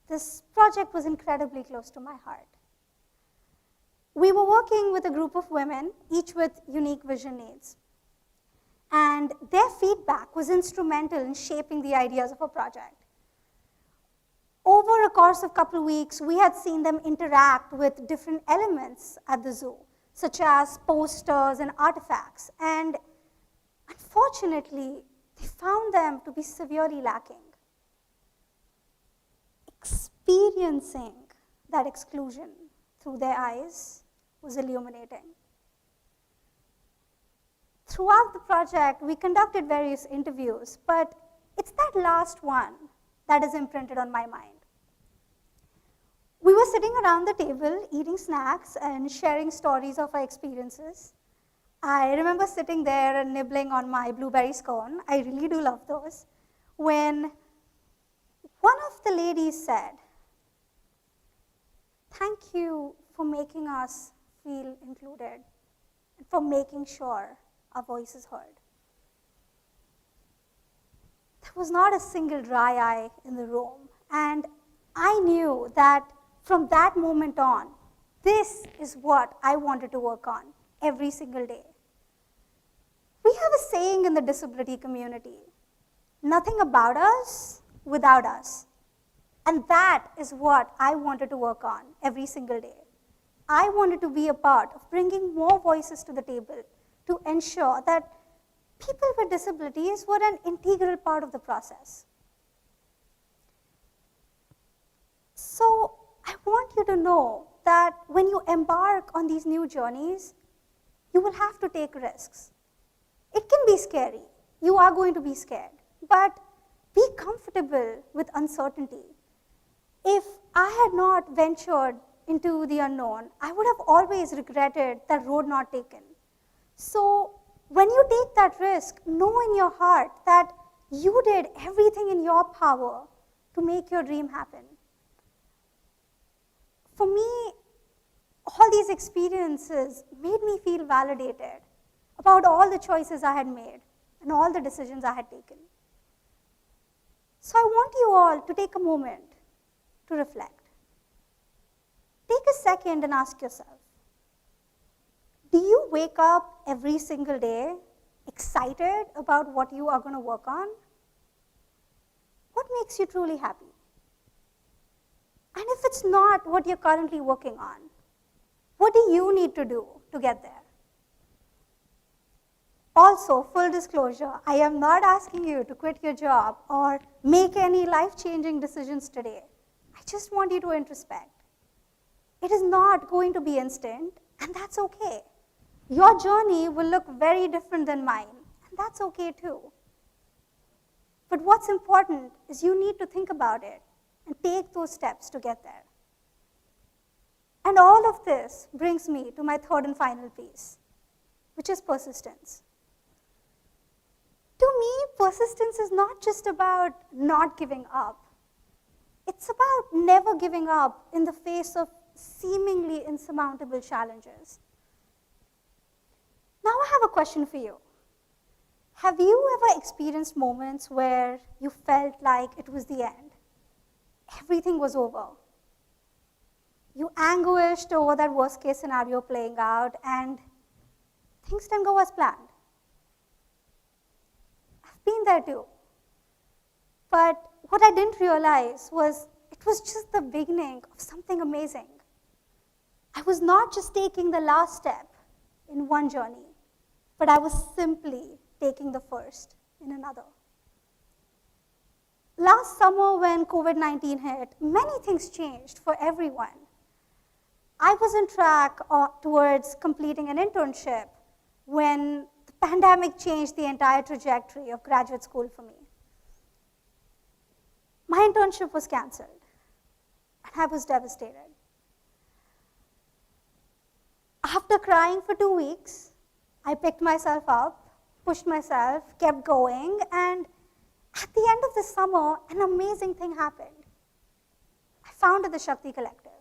this project was incredibly close to my heart. We were working with a group of women, each with unique vision needs. And their feedback was instrumental in shaping the ideas of a project. Over a course of a couple of weeks, we had seen them interact with different elements at the zoo, such as posters and artifacts. And unfortunately, they found them to be severely lacking. Experiencing that exclusion through their eyes was illuminating. Throughout the project, we conducted various interviews, but it's that last one that is imprinted on my mind. We were sitting around the table, eating snacks and sharing stories of our experiences. I remember sitting there and nibbling on my blueberry scone. I really do love those. When one of the ladies said, "Thank you for making us feel included and for making sure our voice is heard." There was not a single dry eye in the room, and I knew that from that moment on, this is what I wanted to work on every single day. We have a saying in the disability community, "Nothing about us without us." And that is what I wanted to work on every single day. I wanted to be a part of bringing more voices to the table to ensure that people with disabilities were an integral part of the process. So I want you to know that when you embark on these new journeys, you will have to take risks. It can be scary. You are going to be scared. But be comfortable with uncertainty. If I had not ventured into the unknown, I would have always regretted that road not taken. So when you take that risk, know in your heart that you did everything in your power to make your dream happen. For me, all these experiences made me feel validated about all the choices I had made and all the decisions I had taken. So I want you all to take a moment to reflect. Take a second and ask yourself, do you wake up every single day excited about what you are going to work on? What makes you truly happy? And if it's not what you're currently working on, what do you need to do to get there? Also, full disclosure, I am not asking you to quit your job or make any life-changing decisions today. I just want you to introspect. It is not going to be instant, and that's okay. Your journey will look very different than mine, and that's okay too. But what's important is you need to think about it and take those steps to get there. And all of this brings me to my third and final piece, which is persistence. To me, persistence is not just about not giving up. It's about never giving up in the face of seemingly insurmountable challenges. Now I have a question for you. Have you ever experienced moments where you felt like it was the end? Everything was over. You anguished over that worst case scenario playing out and things didn't go as planned. I've been there too. But what I didn't realize was it was just the beginning of something amazing. I was not just taking the last step in one journey, but I was simply taking the first in another. Last summer when COVID-19 hit, many things changed for everyone. I was on track towards completing an internship when the pandemic changed the entire trajectory of graduate school for me. My internship was canceled, and I was devastated. After crying for 2 weeks, I picked myself up, pushed myself, kept going, and at the end of the summer, an amazing thing happened. I founded the Shakti Collective.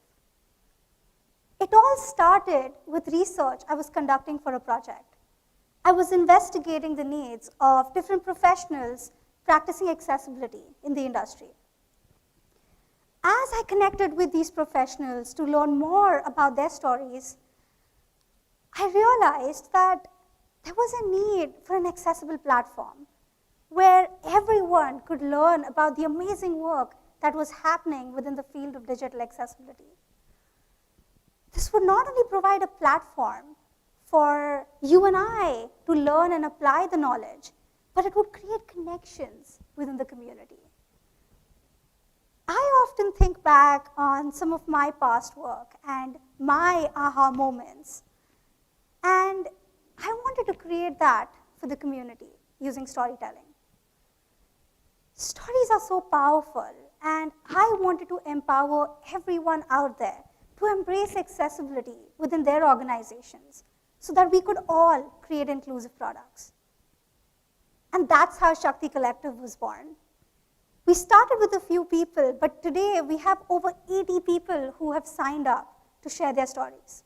It all started with research I was conducting for a project. I was investigating the needs of different professionals practicing accessibility in the industry. As I connected with these professionals to learn more about their stories, I realized that there was a need for an accessible platform where everyone could learn about the amazing work that was happening within the field of digital accessibility. This would not only provide a platform for you and I to learn and apply the knowledge, but it would create connections within the community. I often think back on some of my past work and my aha moments. And I wanted to create that for the community using storytelling. Stories are so powerful, and I wanted to empower everyone out there to embrace accessibility within their organizations so that we could all create inclusive products. And that's how Shakti Collective was born. We started with a few people, but today we have over 80 people who have signed up to share their stories.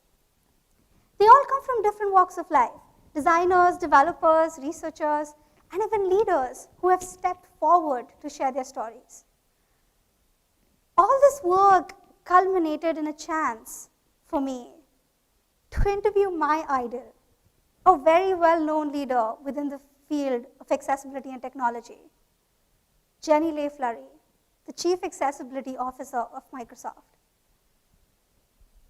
They all come from different walks of life: designers, developers, researchers, and even leaders who have stepped forward to share their stories. All this work culminated in a chance for me to interview my idol, a very well-known leader within the field of accessibility and technology, Jenny Leigh Flurry, the Chief Accessibility Officer of Microsoft.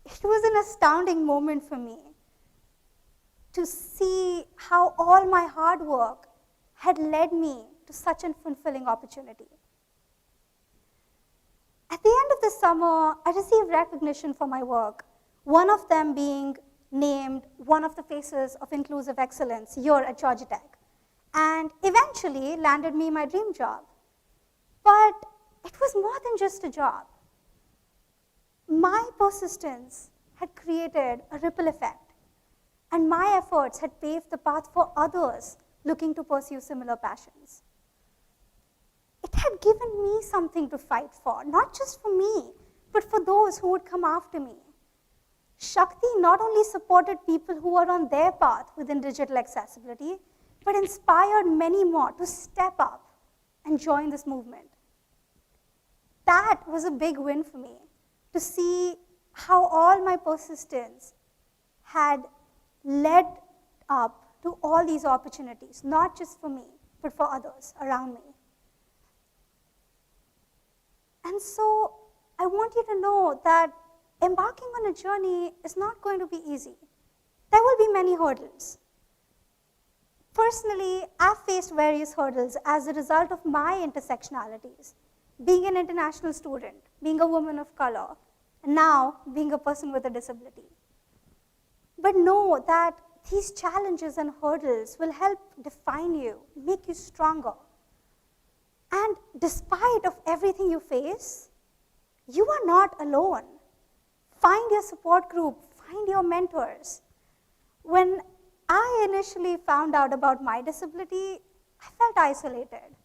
It was an astounding moment for me to see how all my hard work had led me to such a fulfilling opportunity. At the end of the summer, I received recognition for my work, one of them being named one of the faces of inclusive excellence here at Georgia Tech, and eventually landed me my dream job. But it was more than just a job. my persistence had created a ripple effect, and my efforts had paved the path for others looking to pursue similar passions. It had given me something to fight for, not just for me, but for those who would come after me. Shakti not only supported people who are on their path within digital accessibility, but inspired many more to step up and join this movement. That was a big win for me, to see how all my persistence had led up to all these opportunities, not just for me, but for others around me. And so I want you to know that embarking on a journey is not going to be easy. There will be many hurdles. Personally, I've faced various hurdles as a result of my intersectionalities, being an international student, being a woman of color, and now being a person with a disability. But know that these challenges and hurdles will help define you, make you stronger. And despite of everything you face, you are not alone. Find your support group, find your mentors. When I initially found out about my disability, I felt isolated.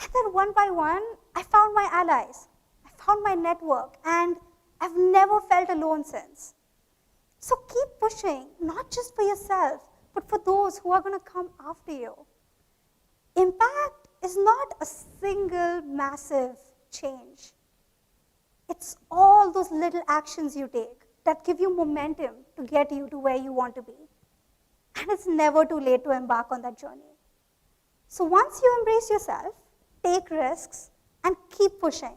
And then one by one, I found my allies, I found my network, and I've never felt alone since. So keep pushing, not just for yourself, but for those who are going to come after you. Impact is not a single massive change. It's all those little actions you take that give you momentum to get you to where you want to be. And it's never too late to embark on that journey. So once you embrace yourself, take risks, and keep pushing,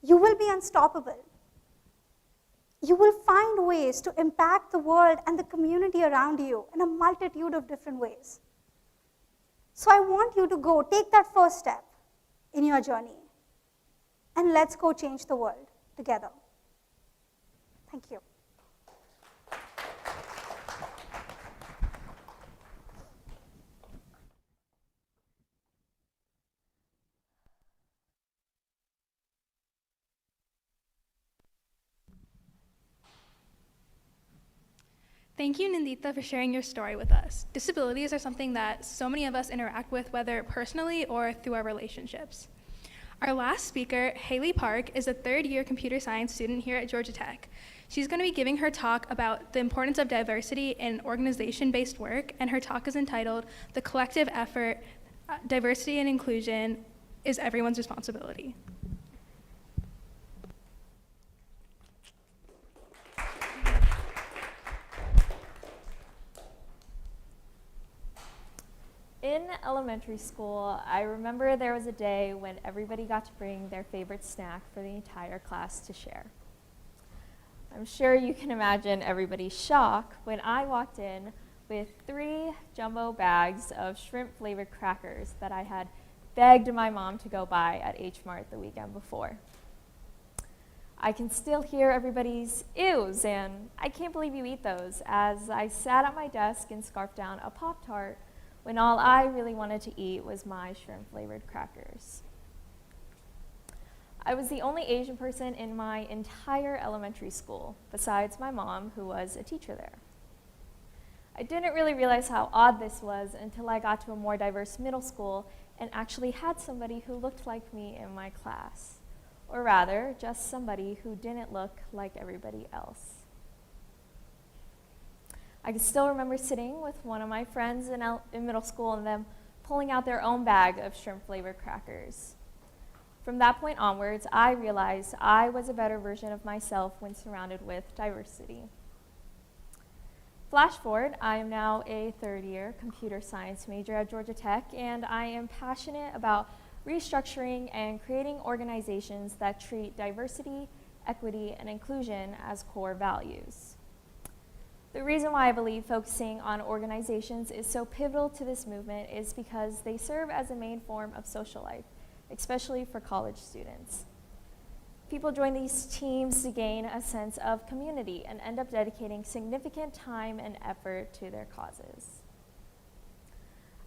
you will be unstoppable. You will find ways to impact the world and the community around you in a multitude of different ways. So I want you to go take that first step in your journey, and let's go change the world together. Thank you. Thank you, Nandita, for sharing your story with us. Disabilities are something that so many of us interact with, whether personally or through our relationships. Our last speaker, Haley Park, is a third-year computer science student here at Georgia Tech. She's going to be giving her talk about the importance of diversity in organization-based work, and her talk is entitled, "The Collective Effort, Diversity and Inclusion is Everyone's Responsibility." In elementary school, I remember there was a day when everybody got to bring their favorite snack for the entire class to share. I'm sure you can imagine everybody's shock when I walked in with 3 jumbo bags of shrimp-flavored crackers that I had begged my mom to go buy at H Mart the weekend before. I can still hear everybody's ews and "I can't believe you eat those" as I sat at my desk and scarfed down a Pop-Tart when all I really wanted to eat was my shrimp-flavored crackers. I was the only Asian person in my entire elementary school, besides my mom, who was a teacher there. I didn't really realize how odd this was until I got to a more diverse middle school and actually had somebody who looked like me in my class. Or rather, just somebody who didn't look like everybody else. I can still remember sitting with one of my friends in middle school and them pulling out their own bag of shrimp-flavored crackers. From that point onwards, I realized I was a better version of myself when surrounded with diversity. Flash forward, I am now a third-year computer science major at Georgia Tech, and I am passionate about restructuring and creating organizations that treat diversity, equity, and inclusion as core values. The reason why I believe focusing on organizations is so pivotal to this movement is because they serve as a main form of social life, especially for college students. People join these teams to gain a sense of community and end up dedicating significant time and effort to their causes.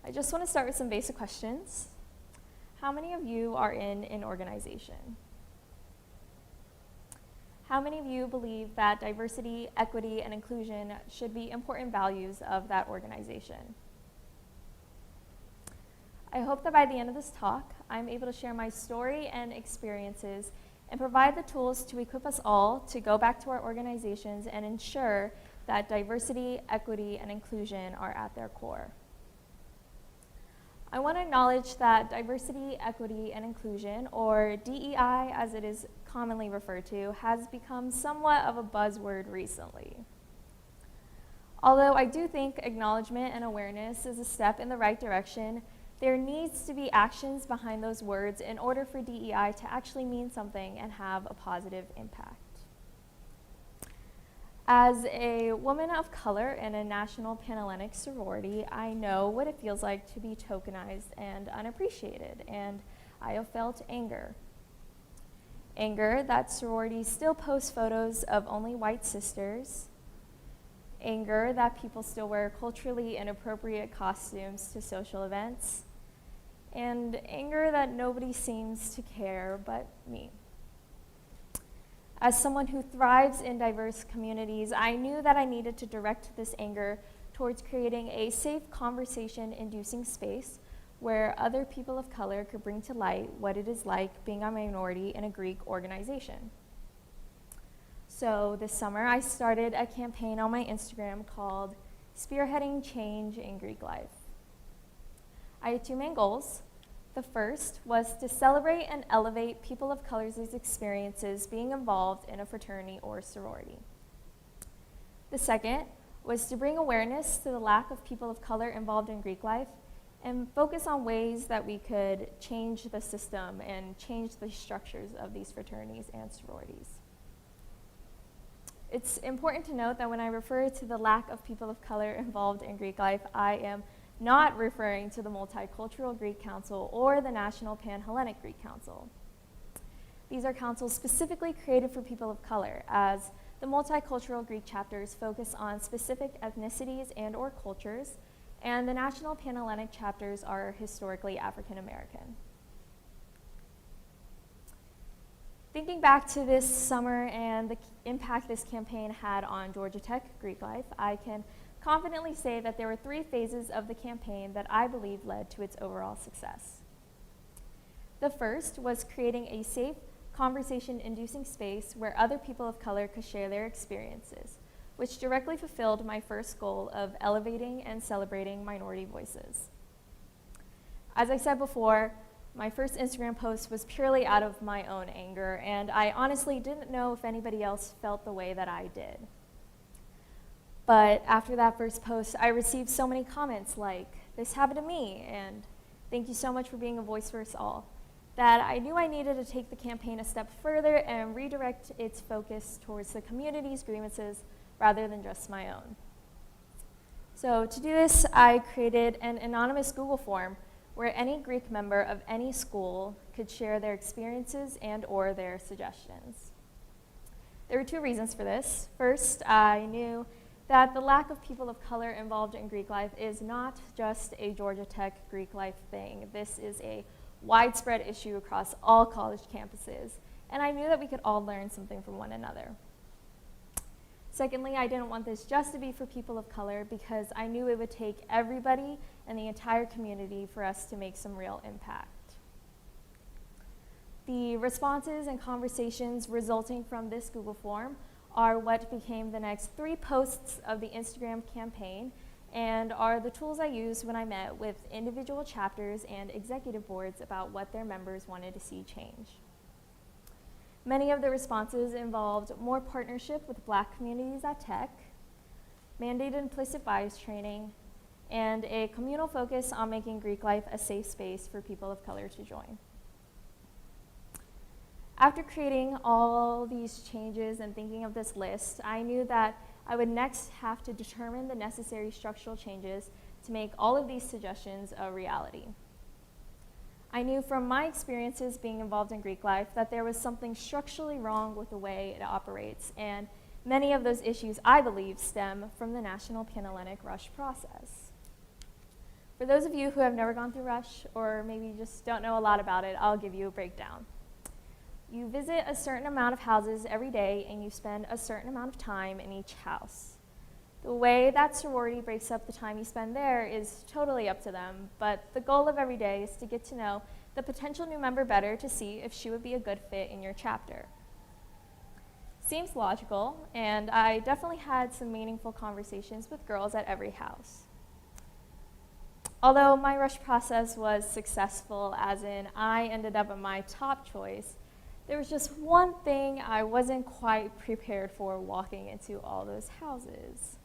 I just want to start with some basic questions. How many of you are in an organization? how many of you believe that diversity, equity, and inclusion should be important values of that organization? I hope that by the end of this talk, I'm able to share my story and experiences and provide the tools to equip us all to go back to our organizations and ensure that diversity, equity, and inclusion are at their core. I want to acknowledge that diversity, equity, and inclusion, or DEI as it is commonly referred to, has become somewhat of a buzzword recently. Although I do think acknowledgement and awareness is a step in the right direction, there needs to be actions behind those words in order for DEI to actually mean something and have a positive impact. As a woman of color in a national Panhellenic sorority, I know what it feels like to be tokenized and unappreciated, and I have felt anger. Anger that sororities still post photos of only white sisters. Anger that people still wear culturally inappropriate costumes to social events. And anger that nobody seems to care but me. As someone who thrives in diverse communities, I knew that I needed to direct this anger towards creating a safe conversation-inducing space where other people of color could bring to light what it is like being a minority in a Greek organization. So this summer, I started a campaign on my Instagram called Spearheading Change in Greek Life. I had two main goals. The first was to celebrate and elevate people of color's experiences being involved in a fraternity or sorority. The second was to bring awareness to the lack of people of color involved in Greek life and focus on ways that we could change the system and change the structures of these fraternities and sororities. It's important to note that when I refer to the lack of people of color involved in Greek life, I am not referring to the Multicultural Greek Council or the National Panhellenic Greek Council. These are councils specifically created for people of color, as the Multicultural Greek chapters focus on specific ethnicities and or cultures, and the National Panhellenic chapters are historically African American. Thinking back to this summer and the impact this campaign had on Georgia Tech Greek life, I can confidently say that there were three phases of the campaign that I believe led to its overall success. The first was creating a safe, conversation-inducing space where other people of color could share their experiences, which directly fulfilled my first goal of elevating and celebrating minority voices. As I said before, my first Instagram post was purely out of my own anger, and I honestly didn't know if anybody else felt the way that I did. But after that first post, I received so many comments like, "This happened to me," and "Thank you so much for being a voice for us all," that I knew I needed to take the campaign a step further and redirect its focus towards the community's grievances rather than just my own. So to do this, I created an anonymous Google form where any Greek member of any school could share their experiences and or their suggestions. There were two reasons for this. First, I knew that the lack of people of color involved in Greek life is not just a Georgia Tech Greek life thing. This is a widespread issue across all college campuses, and I knew that we could all learn something from one another. Secondly, I didn't want this just to be for people of color because I knew it would take everybody and the entire community for us to make some real impact. The responses and conversations resulting from this Google form are what became the next 3 posts of the Instagram campaign and are the tools I used when I met with individual chapters and executive boards about what their members wanted to see change. Many of the responses involved more partnership with Black communities at Tech, mandated implicit bias training, and a communal focus on making Greek life a safe space for people of color to join. After creating all these changes and thinking of this list, I knew that I would next have to determine the necessary structural changes to make all of these suggestions a reality. I knew from my experiences being involved in Greek life that there was something structurally wrong with the way it operates, and many of those issues, I believe, stem from the National Panhellenic Rush process. For those of you who have never gone through Rush, or maybe just don't know a lot about it, I'll give you a breakdown. You visit a certain amount of houses every day, and you spend a certain amount of time in each house. The way that sorority breaks up the time you spend there is totally up to them, but the goal of every day is to get to know the potential new member better to see if she would be a good fit in your chapter. Seems logical, and I definitely had some meaningful conversations with girls at every house. Although my rush process was successful, as in I ended up at my top choice, there was just one thing I wasn't quite prepared for walking into all those houses: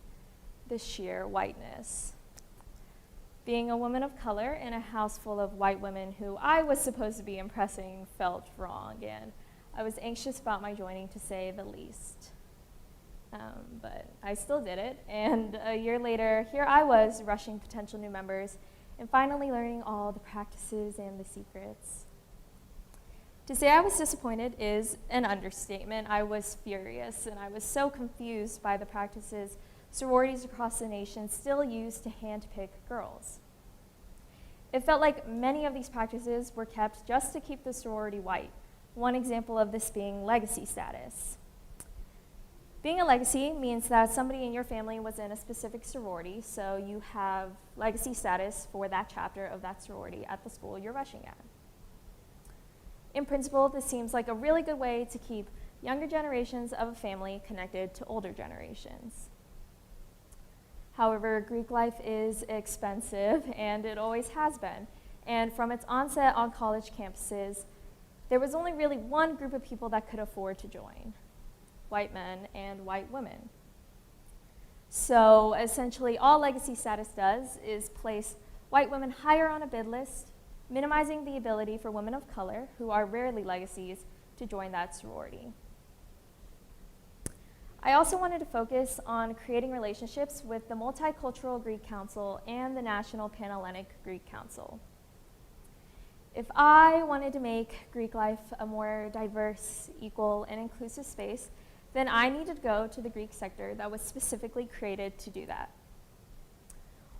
the sheer whiteness. Being a woman of color in a house full of white women who I was supposed to be impressing felt wrong, and I was anxious about my joining, to say the least. But I still did it, and a year later, here I was rushing potential new members and finally learning all the practices and the secrets. To say I was disappointed is an understatement. I was furious, and I was so confused by the practices sororities across the nation still use to handpick girls. It felt like many of these practices were kept just to keep the sorority white. One example of this being legacy status. Being a legacy means that somebody in your family was in a specific sorority, so you have legacy status for that chapter of that sorority at the school you're rushing at. In principle, this seems like a really good way to keep younger generations of a family connected to older generations. However, Greek life is expensive, and it always has been. And from its onset on college campuses, there was only really one group of people that could afford to join: white men and white women. So essentially, all legacy status does is place white women higher on a bid list, minimizing the ability for women of color, who are rarely legacies, to join that sorority. I also wanted to focus on creating relationships with the Multicultural Greek Council and the National Panhellenic Greek Council. If I wanted to make Greek life a more diverse, equal, and inclusive space, then I needed to go to the Greek sector that was specifically created to do that.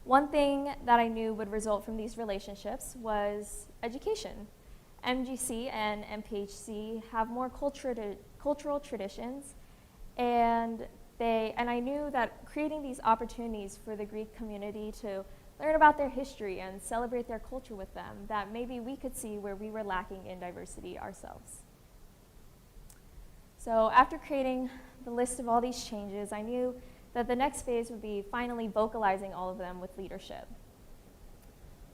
One thing that I knew would result from these relationships was education. MGC and MPHC have more cultural traditions, and I knew that creating these opportunities for the Greek community to learn about their history and celebrate their culture with them, that maybe we could see where we were lacking in diversity ourselves. So after creating the list of all these changes, I knew that the next phase would be finally vocalizing all of them with leadership.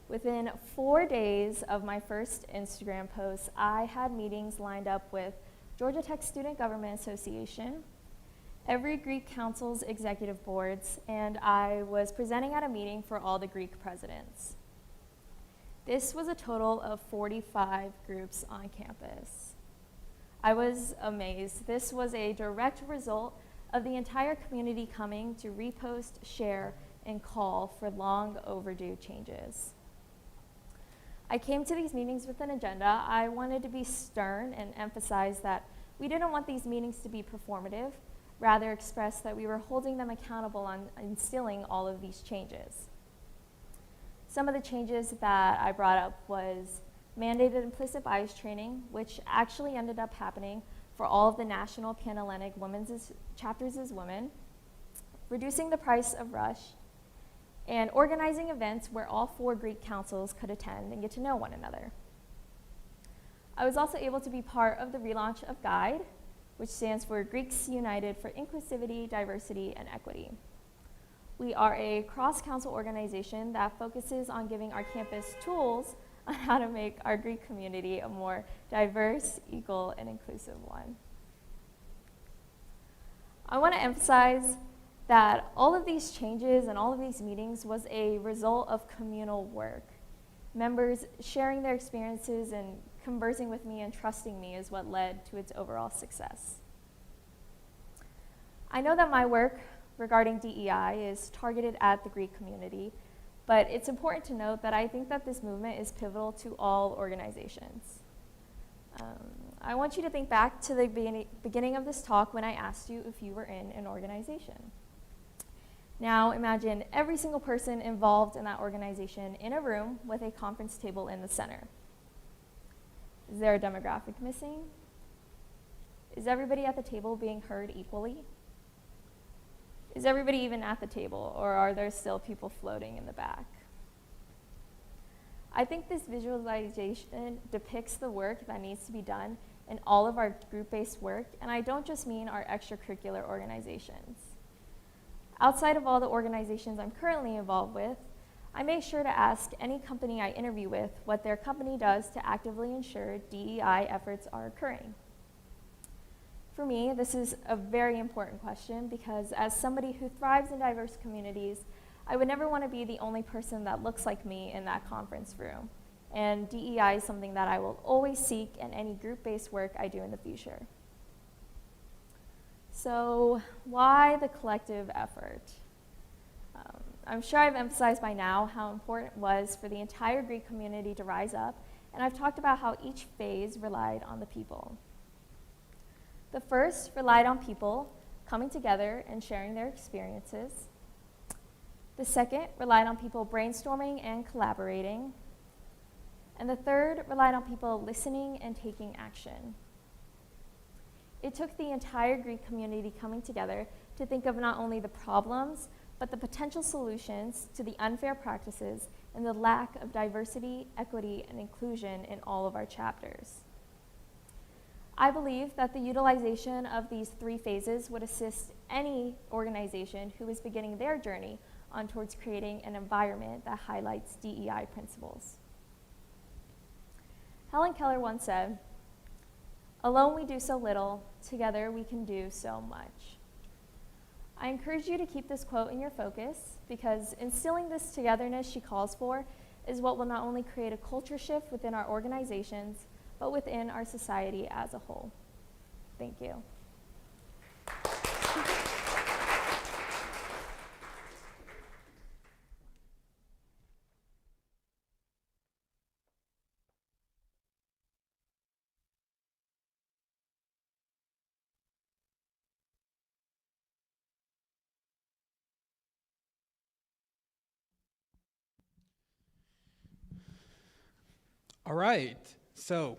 Within 4 days of my first Instagram post, I had meetings lined up with Georgia Tech Student Government Association, every Greek Council's executive boards, and I was presenting at a meeting for all the Greek presidents. This was a total of 45 groups on campus. I was amazed. This was a direct result of the entire community coming to repost, share, and call for long overdue changes. I came to these meetings with an agenda. I wanted to be stern and emphasize that we didn't want these meetings to be performative, rather express that we were holding them accountable on instilling all of these changes. Some of the changes that I brought up was mandated implicit bias training, which actually ended up happening for all of the National Panhellenic Women's chapters as women, reducing the price of rush, and organizing events where all 4 Greek councils could attend and get to know one another. I was also able to be part of the relaunch of GUIDE, which stands for Greeks United for Inclusivity, Diversity, and Equity. We are a cross-council organization that focuses on giving our campus tools on how to make our Greek community a more diverse, equal, and inclusive one. I want to emphasize that all of these changes and all of these meetings was a result of communal work. Members sharing their experiences and conversing with me and trusting me is what led to its overall success. I know that my work regarding DEI is targeted at the Greek community, but it's important to note that I think that this movement is pivotal to all organizations. I want you to think back to the beginning of this talk when I asked you if you were in an organization. Now imagine every single person involved in that organization in a room with a conference table in the center. Is there a demographic missing? Is everybody at the table being heard equally? Is everybody even at the table, or are there still people floating in the back? I think this visualization depicts the work that needs to be done in all of our group-based work, and I don't just mean our extracurricular organizations. Outside of all the organizations I'm currently involved with, I make sure to ask any company I interview with what their company does to actively ensure DEI efforts are occurring. For me, this is a very important question because as somebody who thrives in diverse communities, I would never want to be the only person that looks like me in that conference room. And DEI is something that I will always seek in any group-based work I do in the future. So why the collective effort? I'm sure I've emphasized by now how important it was for the entire Greek community to rise up, and I've talked about how each phase relied on the people. The first relied on people coming together and sharing their experiences. The second relied on people brainstorming and collaborating. And the third relied on people listening and taking action. It took the entire Greek community coming together to think of not only the problems, but the potential solutions to the unfair practices and the lack of diversity, equity, and inclusion in all of our chapters. I believe that the utilization of these three phases would assist any organization who is beginning their journey on towards creating an environment that highlights DEI principles. Helen Keller once said, "Alone we do so little, together we can do so much." I encourage you to keep this quote in your focus because instilling this togetherness she calls for is what will not only create a culture shift within our organizations, but within our society as a whole. Thank you. All right, so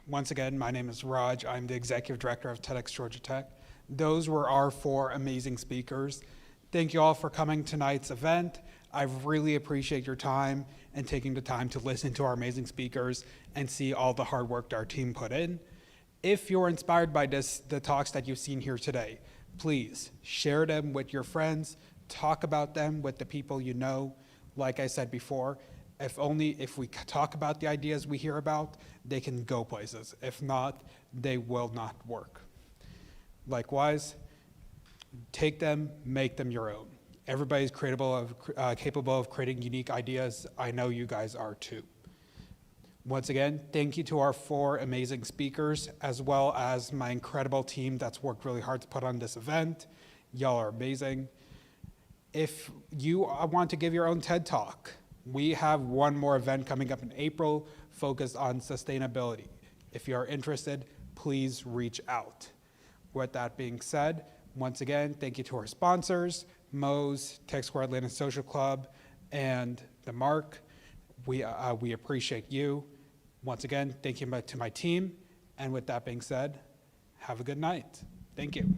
once again, my name is Raj. I'm the Executive Director of TEDx Georgia Tech. Those were our 4 amazing speakers. Thank you all for coming to tonight's event. I really appreciate your time and taking the time to listen to our amazing speakers and see all the hard work that our team put in. If you're inspired by the talks that you've seen here today, please share them with your friends, talk about them with the people you know. Like I said before, if we talk about the ideas we hear about, they can go places. If not, they will not work. Likewise, take them, make them your own. Everybody's capable of creating unique ideas. I know you guys are too. Once again, thank you to our 4 amazing speakers, as well as my incredible team that's worked really hard to put on this event. Y'all are amazing. If you want to give your own TED Talk, we have one more event coming up in April focused on sustainability. If you are interested, please reach out. With that being said, once again, thank you to our sponsors, Moe's, Tech Square Atlanta Social Club, and The Mark. We appreciate you. Once again, thank you to my team. And with that being said, have a good night. Thank you.